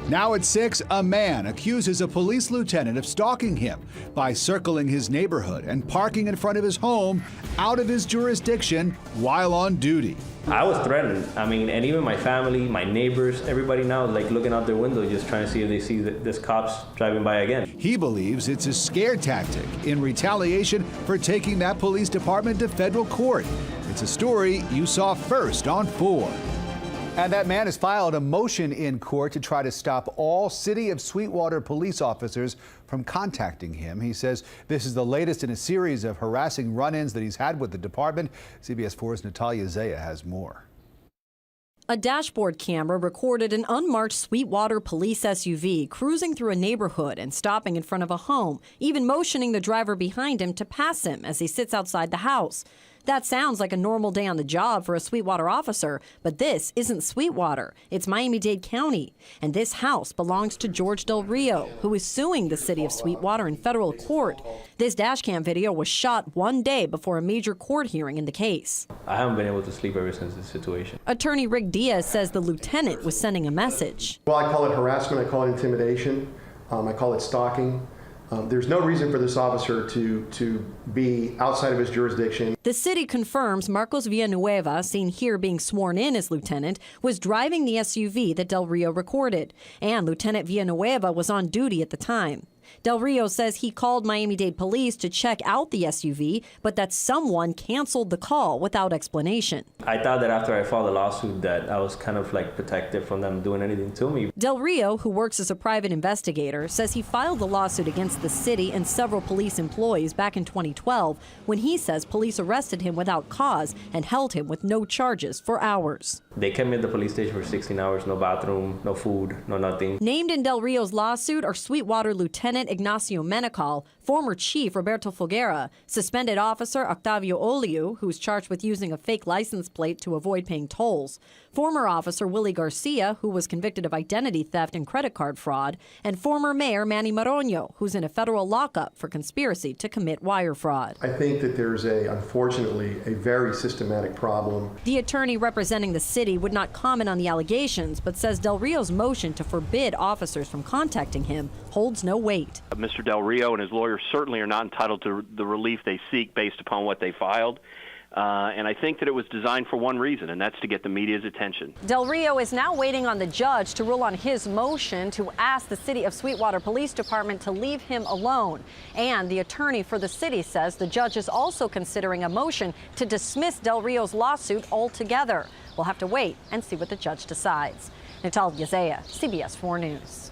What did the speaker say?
Now at 6, a man accuses a police lieutenant of stalking him by circling his neighborhood and parking in front of his home out of his jurisdiction while on duty. I was threatened. I mean, and even my family, my neighbors, everybody now is like looking out their window just trying to see if they see this cops driving by again. He believes it's a scare tactic in retaliation for taking that police department to federal court. It's a story you saw first on 4. And that man has filed a motion in court to try to stop all City of Sweetwater police officers from contacting him. He says this is the latest in a series of harassing run-ins that he's had with the department. CBS 4's Natalia Zaya has more. A dashboard camera recorded an unmarked Sweetwater police SUV cruising through a neighborhood and stopping in front of a home, even motioning the driver behind him to pass him as he sits outside the house. That sounds like a normal day on the job for a Sweetwater officer, but this isn't Sweetwater. It's Miami-Dade County. And this house belongs to George Del Rio, who is suing the city of Sweetwater in federal court. This dashcam video was shot one day before a major court hearing in the case. I haven't been able to sleep ever since this situation. Attorney Rick Diaz says the lieutenant was sending a message. Well, I call it harassment, I call it intimidation, I call it stalking. There's no reason for this officer to be outside of his jurisdiction. The city confirms Marcos Villanueva, seen here being sworn in as lieutenant, was driving the SUV that Del Rio recorded. And Lieutenant Villanueva was on duty at the time. Del Rio says he called Miami-Dade police to check out the SUV, but that someone canceled the call without explanation. I thought that after I filed the lawsuit that I was kind of like protected from them doing anything to me. Del Rio, who works as a private investigator, says he filed the lawsuit against the city and several police employees back in 2012 when he says police arrested him without cause and held him with no charges for hours. They kept me at the police station for 16 hours, no bathroom, no food, no nothing. Named in Del Rio's lawsuit are Sweetwater Lieutenant Ignacio Menecal, former Chief Roberto Folguera, suspended officer Octavio Oliu, who's charged with using a fake license plate to avoid paying tolls, former officer Willie Garcia, who was convicted of identity theft and credit card fraud, and former Mayor Manny Maroño, who's in a federal lockup for conspiracy to commit wire fraud. I think that there's unfortunately, a very systematic problem. The attorney representing the city would not comment on the allegations, but says Del Rio's motion to forbid officers from contacting him holds no weight. Mr. Del Rio and his lawyers certainly are not entitled to the relief they seek based upon what they filed. And I think that it was designed for one reason, and that's to get the media's attention. Del Rio is now waiting on the judge to rule on his motion to ask the City of Sweetwater Police Department to leave him alone. And the attorney for the city says the judge is also considering a motion to dismiss Del Rio's lawsuit altogether. We'll have to wait and see what the judge decides. Natalia Zaya, CBS 4 News.